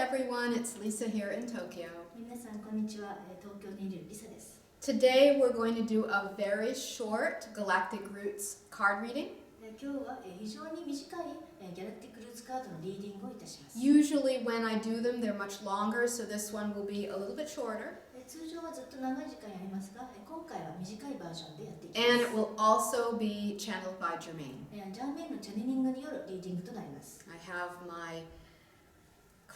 everyone, it's Lisa here in Tokyo. 皆さんこんにちは、東京にいるリサです。 Today we're going to do a very short Galactic Roots card reading. 今日は非常に短いギャラクティックルーツカードのリーディングをいたします。 Usually when I do them, they're much longer, so this one will be a little bit shorter. 通常はずっと長い時間やりますが、今回は短いバージョンでやっていき And it ま will also be channeled by Jermaine. す。ジャーメインのチャネリングによるリーディングとなります。 I have my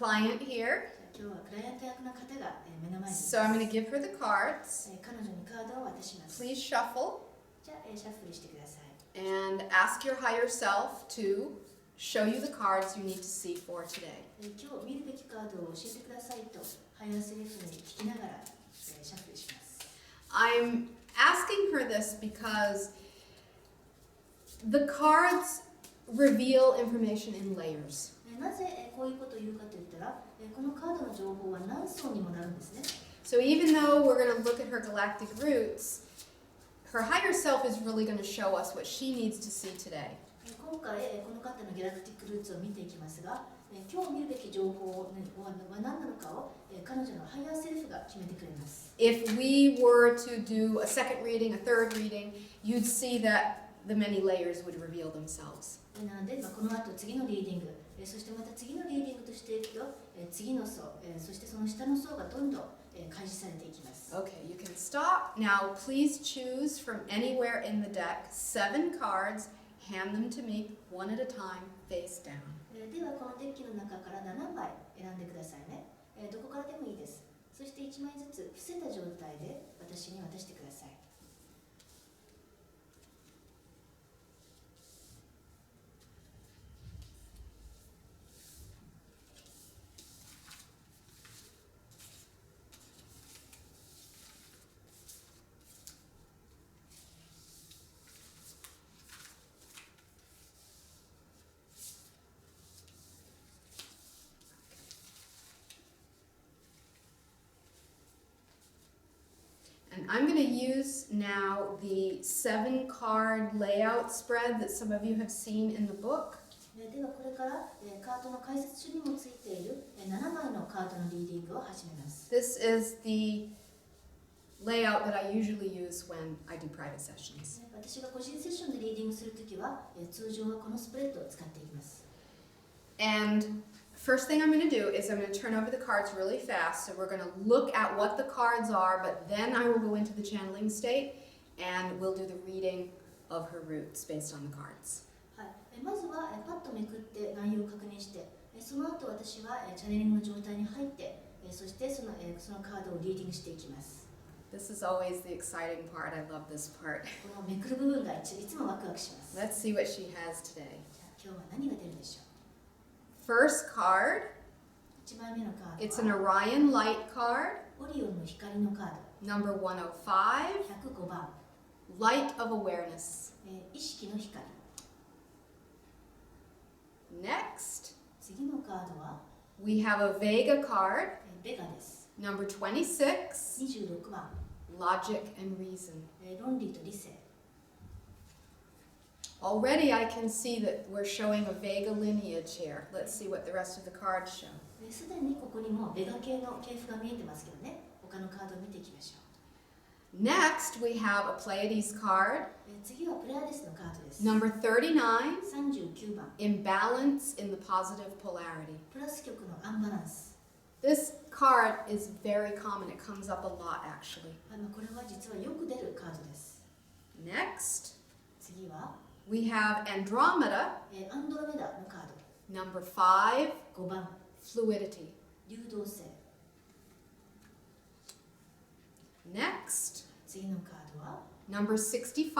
client here, 今日はクライアント役の方が目の前にいます。 so I'm going to give her the cards. 彼女にカードを渡します。 Please shuffle じゃあシャッフルしてください。 and ask your higher self to show you the cards you need to see for today. 今日見るべきカードを教えてくださいとハイヤーセリフに聞きながらシャッフルします。 I'm asking her this because the cards reveal information in layers. なぜこういうことを言うかといったら、このカードの情報は何層にもなるんですね。 So even though we're going to look at her galactic roots, her higher self is really going to show us what she needs to see today. 今回この方のギャラクティックルーツを見ていきますが、今日見るべき情報は何なのかを彼女のハイヤーセルフが決めてくれます。 If we were to do a second reading, a third reading, you'd see that the many layers would reveal themselves. なので、この後次のリーディング、そしてまた次のリーディングとしていくと、次の層、そしてその下の層がどんどん開示されていきます。 Okay, you can stop. Now please choose from anywhere in the deck 7 cards, hand them to me one at a time, face down. ではこのデッキの中から7枚選んでくださいね。どこからでもいいです。そして1枚ずつ伏せた状態で私に渡してください。And I'm going to use now the 7 card layout spread that some of you have seen in the book. ではこれからカードの解説書にもついている7枚のカードのリーディングを始めます。 This is the layout that I usually use when I do private sessions. 私が個人セッションでリーディングするときは通常はこのスプレッドを使っていきます。 And first thing I'm going to do is I'm going to turn over the cards really fast. So we're going to look at what the cards are, but then I will go into the channeling state and we'll do the reading of her roots based on the cards. はい、まずはパッとめくって内容を確認して、その後私はチャネリングの状態に入って、そしてそのカードをリーディングしていきます。 This is always the exciting part. I love this part. このめくる部分がいつもワクワクします。 Let's see what she has today. 今日は何が出るでしょう。 First card, 1枚目のカード it's an は Orion light card, オリオンの光のカー number 105, ド105番、 light of awareness. 意識の光。 Next, 次のカードは we have a Vega card, ベガです。 number 26, 26番、 logic and reason. 論理と理性。 Already I can see that we're showing a Vega lineage here. Let's see what the rest of the cards show. すでにここにもベガ系の系譜が見えてますけどね。他のカードを見ていきましょう。 Next, we have a Pleiades card, 次はプレアデスのカードです。 number 39, 39番、 imbalance in the positive polarity. プラス極のアンバランス。 This card is very common. It comes up a lot, actually. これは実はよく出るカードです。 Next, 次は we have Andromeda, アンドロメダのカー number 5, ド、5番、 fluidity. 流動性。 Next, 次のカードは number 65,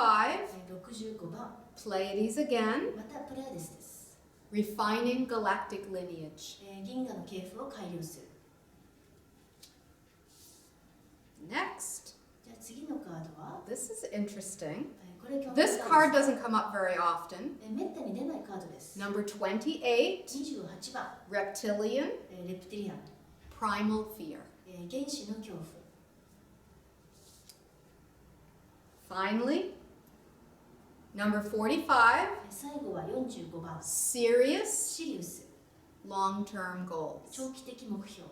65番、 Pleiades again, またプレアデスです。 refining galactic lineage. 銀河の系譜を改良する。 Next, じゃあ次のカードは this is interesting. これ興味深いです This card doesn't come up very often. めったに出ないカードです。 Number 28, 28番、 Reptilian, レプティリアン、 primal fear. 原始の恐怖。 Finally, number 45, 最後は45番、 Sirius, シリウス。long-term goals. 長期的目標。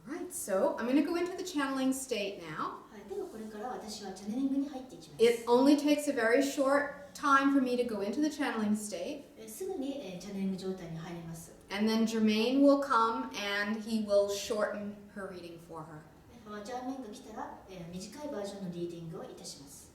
Alright, so I'm going to go into the channeling state now. はい、ではこれから私はチャネリングに入っていきます。 It only takes a very short time for me to go into the channeling state. すぐに、チャネリング状態に入れます。 And then Jermaine will come and he will shorten her reading for her. ジャーメインが来たら、短いバージョンのリーディングをいたします。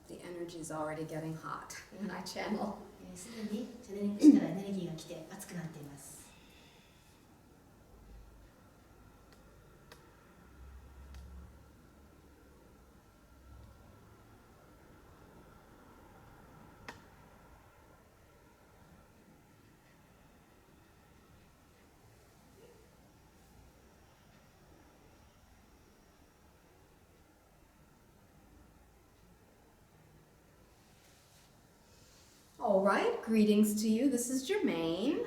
The energy is already getting hot when I channel. すでにチャネリングしたらエネルギーが来て熱くなっています。 All right, greetings to you. This is Jermaine.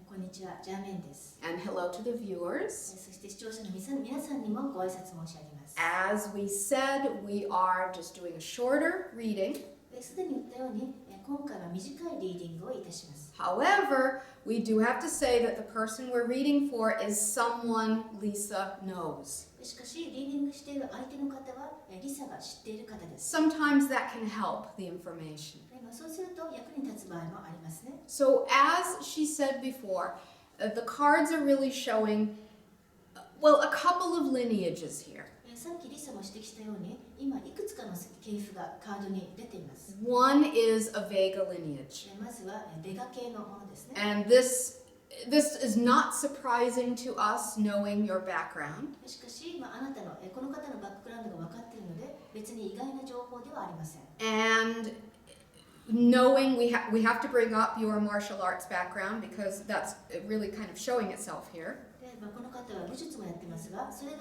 こんにちは、ジャーメインです。 And hello to the viewers. そして視聴者の皆さんにもご挨拶申し上げます。 As we said, we are just doing a shorter reading. すでに言ったように、今回は短いリーディングをいたします。 However, we do have to say that the person we're reading for is someone Lisa knows. しかし、リーディングしている相手の方は、リサが知っている方です。 Sometimes that can help the information. そうすると役に立つ場合もありますね。 So as she said before, the cards are really showing, well, a couple of lineages here. さっきリサも指摘したように、今いくつかの系譜がカードに出ています。 One is a Vega lineage. まずはベガ系のものですね。 And this is not surprising to us knowing your background. しかし、あなたのこの方のバックグラウンドが分かっているので、別に意外な情報ではありません。 And knowing we have to bring up your martial arts background because that's really kind of showing itself here. でこの方は武術もやってますが、それ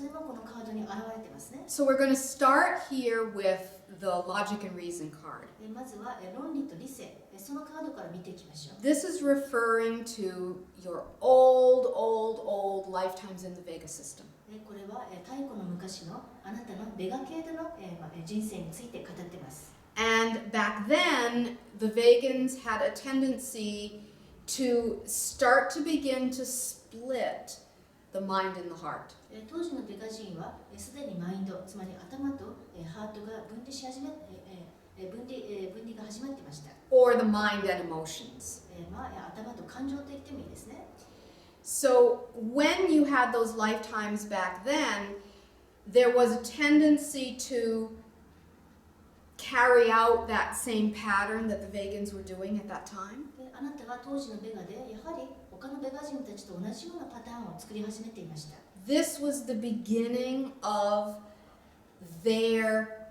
もこのカードに現れてますね。 So we're going to start here with the logic and reason card. まずは論理と理性、そのカードから見ていきましょう。 This is referring to your old lifetimes in the Vega system. これは太古の昔のあなたのベガ系での人生について語っています。 And back then, the Vegans had a tendency to start to begin to split the mind and the heart. 当時のベガ人はすでにマインド、つまり頭とハートが分離が始まっていました。 Or the mind and emotions. 頭と感情と言ってもいいですね。 So when you had those lifetimes back then, there was a tendency to carry out that same pattern that the Vegans were doing at that time. あなたは当時のベガでやはり他のベガ人たちと同じようなパターンを作り始めていました。 This was the beginning of their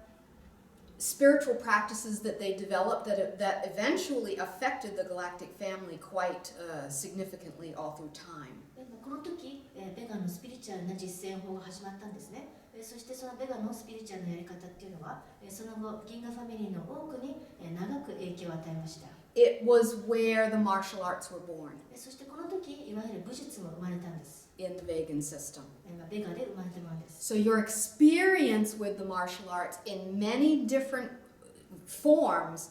spiritual practices that they developed that eventually affected the galactic family quite significantly all through time. この時、ベガのスピリチュアルな実践法が始まったんですね。そしてそのベガのスピリチュアルなやり方っていうのは、その後銀河ファミリーの多くに長く影響を与えました。 It was where the martial arts were born. そしてこの時、いわゆる武術も生まれたんです。 In the Vegan system. ベガで生まれたものです。 So your experience with the martial arts in many different forms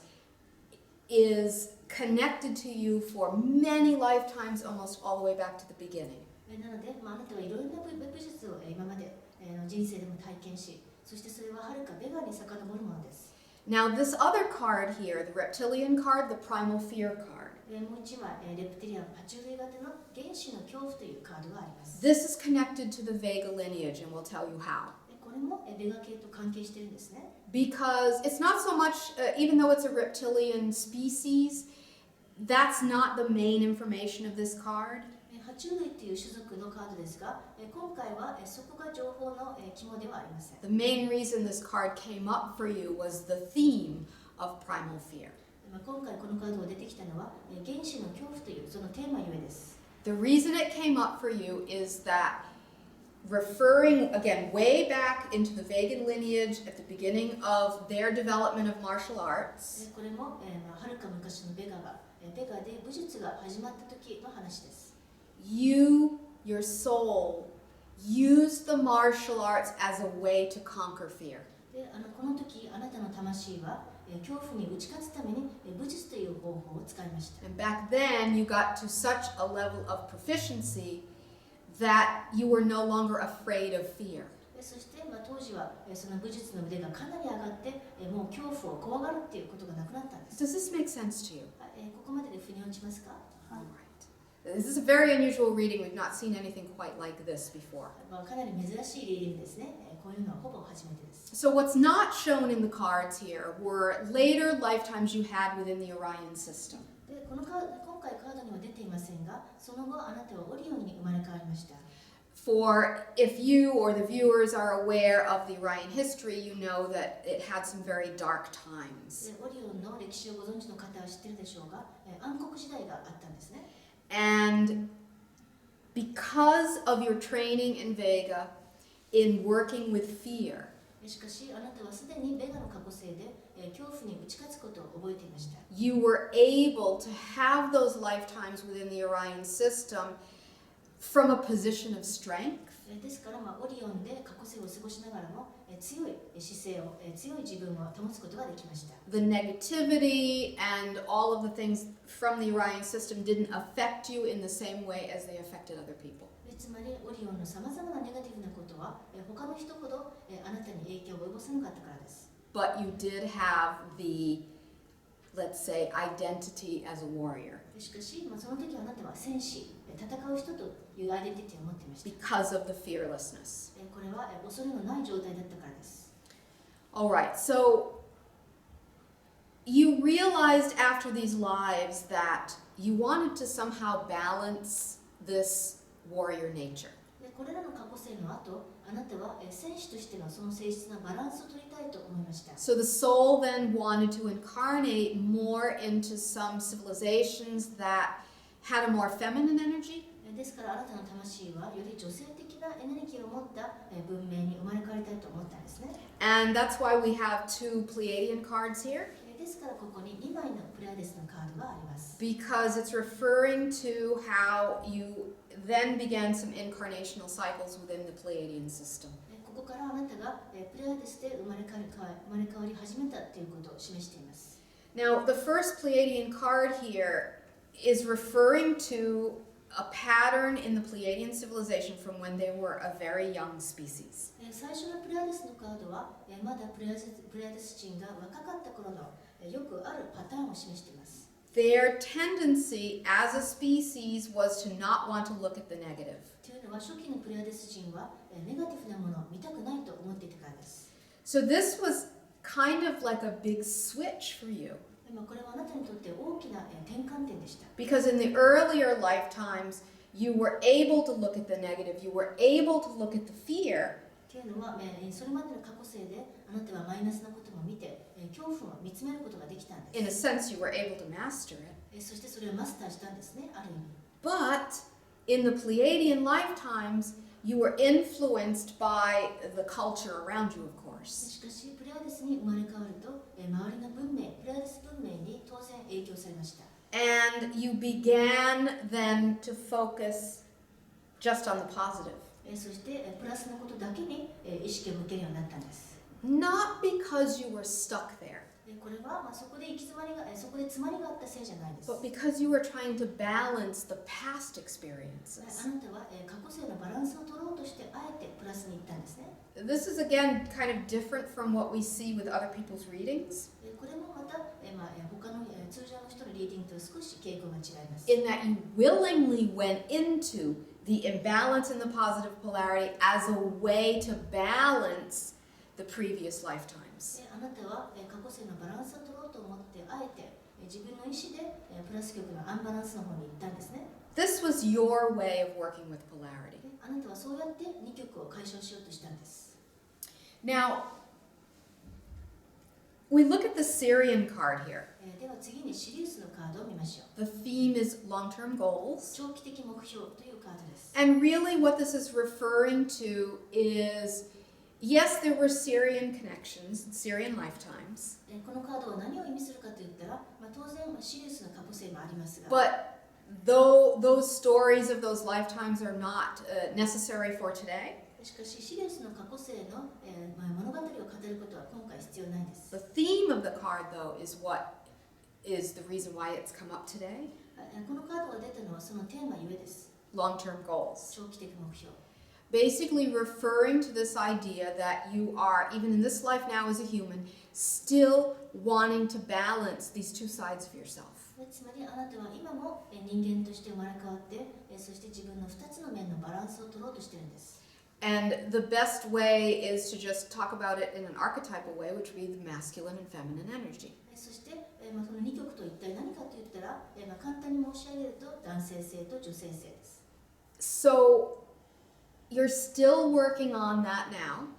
is connected to you for many lifetimes, almost all the way back to the beginning. なので、あなたはいろいろな武術を今まで人生でも体験し、そしてそれははるかベガに遡るものです。 Now this other card here, the Reptilian card, the Primal Fear card. もう一枚、レプティリアン、爬虫類型の原始の恐怖というカードがあります。 This is connected to the Vega lineage, and we'll tell you how. これもベガ系と関係しているんですね。 Because it's not so much, even though it's a reptilian species, that's not the main information of this card. 爬虫類という種族のカードですが、今回はそこが情報の肝ではありません。 The main reason this card came up for you was the theme of primal fear. 今回このカードが出てきたのは原始の恐怖というそのテーマゆえです。 The reason it came up for you is that referring again way back into the Vegan lineage at the beginning of their development of martial arts. これもはるか昔のベガで武術が始まった時の話です。your soul used the martial arts as a way to conquer fear. でこの時あなたの魂は恐怖に打ち勝つために武術という方法を使いました。 And back then, you got to such a level of proficiency that you were no longer afraid of fear. そして、当時はその武術の腕がかなり上がってもう恐怖を怖がるっていうことがなくなったんです。 Does this make sense to you? ここまでで腑に落ちますか？ All right. This is a very unusual reading. We've not seen anything quite like this before. かなり珍しいリーディングですね。こういうのはほぼ初めてです。 So what's not shown in the cards here were later lifetimes you had within the Orion system. で今回カードには出ていませんが、その後あなたはオリオンに生まれ変わりました。 For if you or the viewers are aware of the Orion history, you know that it had some very dark times. でオリオンの歴史をご存知の方は知ってるでしょうが、暗黒時代があったんですね。 And because of your training in Vega in working with fear, しかしあなたはすでにベガの過去性で恐怖に打ち勝つことを覚えていました。 you were able to have those lifetimes within the Orion system from a position of strength. ですから、オリオンで過去性を過ごしながらも強い姿勢を強い自分を保つことができました。 The negativity and all of the things from the Orion system didn't affect you in the same way as they affected other people. つまりオリオンのさまざまなネガティブなことは他の人ほどあなたに影響を及ぼさなかったからです。 But you did have the, let's say, identity as a warrior しかし、その時あなたは戦士、戦う人というアイデンティティを持っていました。 because of the fearlessness. これは恐れのない状態だったからです。 All right, so you realized after these lives that you wanted to somehow balance this warrior nature. でこれらの過去性の後、あなたは戦士としてのその性質のバランスを取りたいと思いました。 So the soul then wanted to incarnate more into some civilizations that had a more feminine energy. ですからあなたの魂はより女性的なエネルギーを持った文明に生まれ変わりたいと思ったんですね。 And that's why we have two Pleiadian cards here, ですからここに2枚のプレアデスのカードがあります。 because it's referring to how you then began some incarnational cycles within the Pleiadian system. ここからあなたがプレアデスで生まれ変わり始めたということを示しています。 Now, the first Pleiadian card here is referring to a pattern in the Pleiadian civilization from when they were a very young species. 最初のプレアデスのカードはまだプレアデス人が若かった頃のよくあるパターンを示しています。 Their tendency as a species was to not want to look at the negative. というのは初期のプレアデス人はネガティブなものを見たくないと思っていたからです。 So this was kind of like a big switch for you. これはあなたにとって大きな転換点でした。 Because in the earlier lifetimes, you were able to look at the negative, you were able to look at the fear. というのは、それまでの過去性であなたはマイナスなことも見て、恐怖を見つめることができたん In で a す。 sense, you were able to master it. そしてそれをマスターしたんですね、ある意味。 But in the Pleiadian lifetimes, you were influenced by the culture around you, of course. しかし、プレアデスに生まれ変わると、周りの文明、プレアデス文明に当然影響されました。 And you began then to focus just on the positive. そしてプラスのことだけに意識を向けるようになったんです。 Not because you were stuck there, これはそこで詰まりがあったせいじゃないです。 but because you were trying to balance the past あ experiences. なたは過去性のバランスを取ろうとしてあえてプラスに行ったんですね。 This is again kind of different from what we see with other people's readings, これもまた他の通常の人のリーディングと少し傾向が違います。 in that you willingly went into the imbalance in the positive polarity as a way to balance the previous lifetimes. あなたは過去性のバランスを取ろうと思ってあえて自分の意思でプラス極のアンバランスの方に行ったんですね。 This was your way of working with polarity. あなたはそうやって2極を解消しようとしたんです。 Now, we look at the Syrian card here. では次にシリウスのカードを見ましょう。 The theme is long-term goals. 長期的目標というカードです。 And really what this is referring to is, yes, there were Syrian connections, Syrian lifetimes, このカードは何を意味するかといったら、当然シリウスの過去性もありますが、 but though those stories of those lifetimes are not necessary for today, しかしシリウスの過去世の、物語を語ることは今回必要ないです。 the theme of the card, though, is what is the reason why it's come up today. このカードが出たのはそのテーマゆえです。 Long-term goals. 長期的目標。 Basically referring to this idea that you are, even in this life now as a human, still wanting to balance these two sides of yourself. つまりあなたは今も人間として生まれ変わって、そして自分の2つの面のバランスを取ろうとしているんです。 And the best way is to just talk about it in an archetypal way, which would be the masculine and feminine energy. そして、その2極と一体何かといったら、簡単に申し上げると男性性と女性性です。 So you're still working on that now.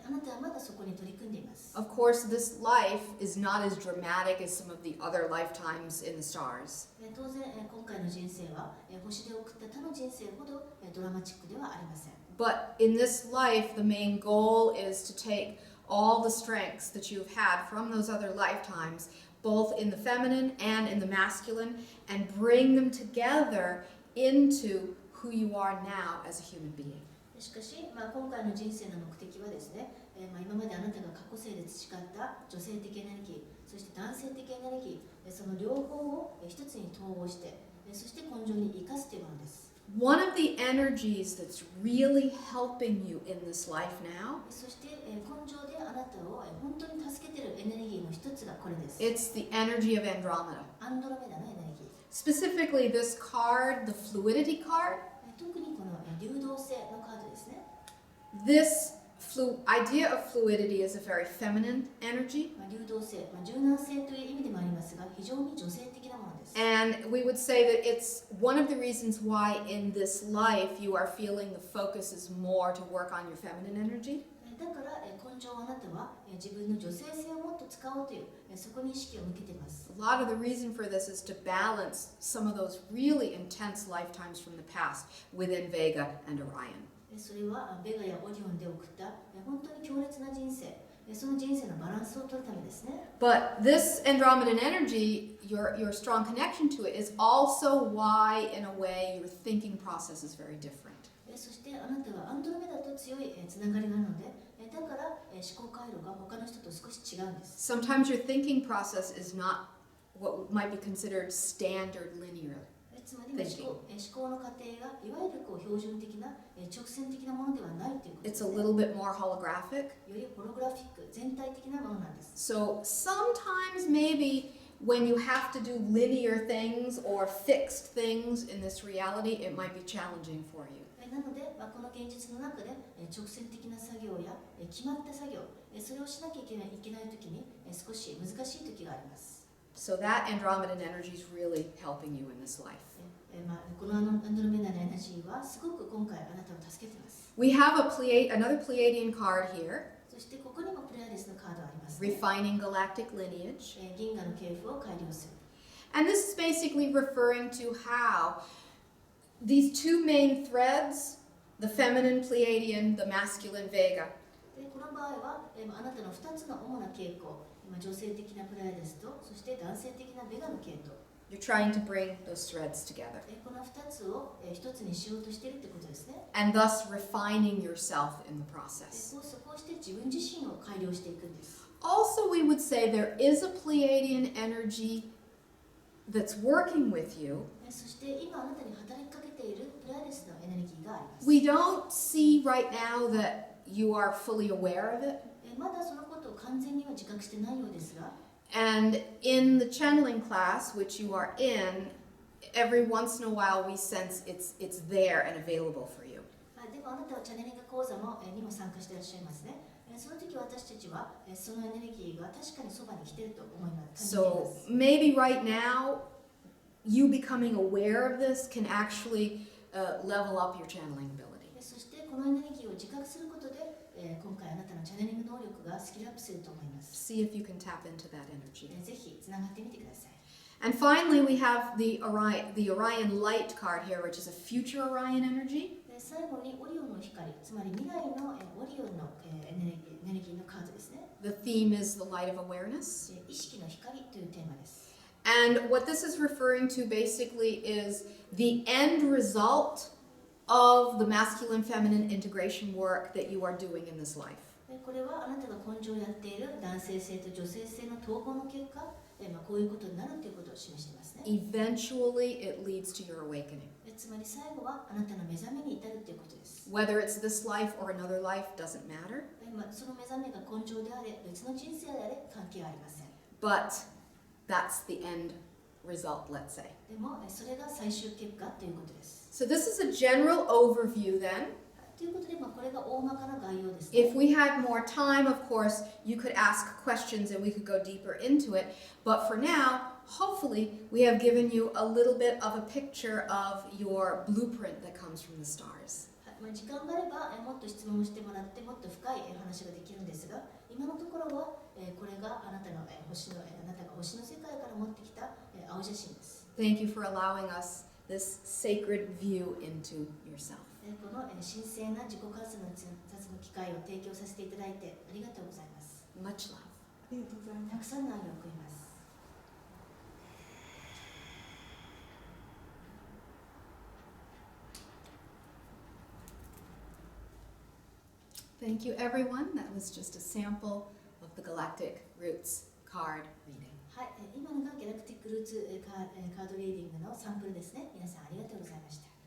あなたはまだそこに取り組んでいます。 Of course, this life is not as dramatic as some of the other lifetimes in the stars. 当然、今回の人生は、星で送った他の人生ほど、ドラマチックではありません。 But in this life, the main goal is to take all the strengths that you've had from those other lifetimes, both in the feminine and in the masculine, and bring them together into who you are now as a human being. しかし、今回の人生の目的はですね、今まであなたが過去世で培った女性的エネルギー、そして男性的エネルギー、その両方を一つに統合して、そして根性に生かすというものです。 One of the energies that's really helping you in this life now, そして根性であなたを本当に助けているエネルギーの一つがこれです。 it's the energy of Andromeda. アンドロメダのエネルギー。 Specifically, this card, the fluidity card, 特にこの流動性のカードですね。 this idea of fluidity is a very feminine energy. 流動性、柔軟性という意味でもありますが、非常に女性的なものです。 And we would say that it's one of the reasons why in this life you are feeling the focus is more to work on your feminine energy. だから根性あなたは自分の女性性をもっと使おうというそこに意識を向けています。 A lot of the reason for this is to balance some of those really intense lifetimes from the past within Vega and Orion. それはベガやオリオンで送った本当に強烈な人生、その人生のバランスを取るためですね。 But this Andromedan energy, your strong connection to it, is also why, in a way, your thinking process is very different. そしてあなたはアンドロメダと強いつながりがあるので、だから思考回路が他の人と少し違うんです。 Sometimes your thinking process is not what might be considered standard linear. つまり思考の過程がいわゆる標準的な直線的なものではないということで It's す a ね。 little bit more holographic. よりホログラフィック、全体的なものなんです。 So sometimes maybe when you have to do linear things or fixed things in this reality, it might be challenging for you. なので、この現実の中で直線的な作業や決まった作業、それをしなきゃいけないときに少し難しいときがあります。 So that Andromedan energy is really helping you in this life. このアンドロメダのエナジーはすごく今回あなたを助けています。 We have another Pleiadian card here, そしてここにもプレアデスのカードあります、ね。refining galactic lineage. 銀河の系譜を改良する。 And this is basically referring to how these two main threads, the feminine Pleiadian, the masculine Vega, でこの場合はあなたの2つの主な傾向、女性的なプレアデスとそして男性的なベガの系統。 you're trying to bring those threads together. この2つを1つにしようとしているってことですね。 And thus refining yourself in the process. そこをして自分自身を改良していくんです。 Also, we would say there is a Pleiadian energy that's working with you. そして今あなたに働きかけているプレアデスのエネルギーがあります。 We don't see right now that you are fully aware of it. まだそのことを完全には自覚してないようですが、 And in the channeling class, which you are in, every once in a while we sense it's there and available for you. でもあなたはチャネリング講座にも参加していらっしゃいますね。その時私たちはそのエネルギーが確かにそばに来ていると思います。 So maybe right now, you becoming aware of this can actually level up your channeling ability. そしてこのエネルギーを自覚することで、今回あなたのチャネリング能力がスキルアップすると思います。 See if you can tap into that energy. ぜひつながってみてください。 And finally, we have the Orion light card here, which is a future Orion energy. で最後にオリオンの光、つまり未来のオリオンのエネルギーのカードですね。 The theme is the light of awareness. 意識の光というテーマです。And what this is referring to basically is the end result of the masculine-feminine integration work that you are doing in this life. これはあなたが根性をやっている男性性と女性性の統合の結果、こういうことになるということを示していますね。Eventually, it leads to your awakening. つまり最後はあなたの目覚めに至るということです。Whether it's this life or another life doesn't matter. その目覚めが根性であれ、別の人生であれ、関係ありません。But that's the end result, let's say. でも、それが最終結果ということです。So this is a general overview then. ということで、これが大まかな概要ですね。If we had more time, of course, you could ask questions and we could go deeper into it. But for now, hopefully, we have given you a little bit of a picture of your blueprint that comes from the stars. 時間があれば、もっと質問してもらってもっと深い話ができるんですが、今のところは、これがあなたが星の世界から持ってきた青写真です。Thank you for allowing us this sacred view into yourself. この神聖な自己観察の機会を提供させていただいてありがとうございます。Much love. ありがとうございます。たくさんの愛を送ります。Thank you, everyone. That was just a sample of the Galactic Roots card reading. はい、今のがギャラクティックルーツカードリーディングのサンプルですね。皆さんありがとうございました。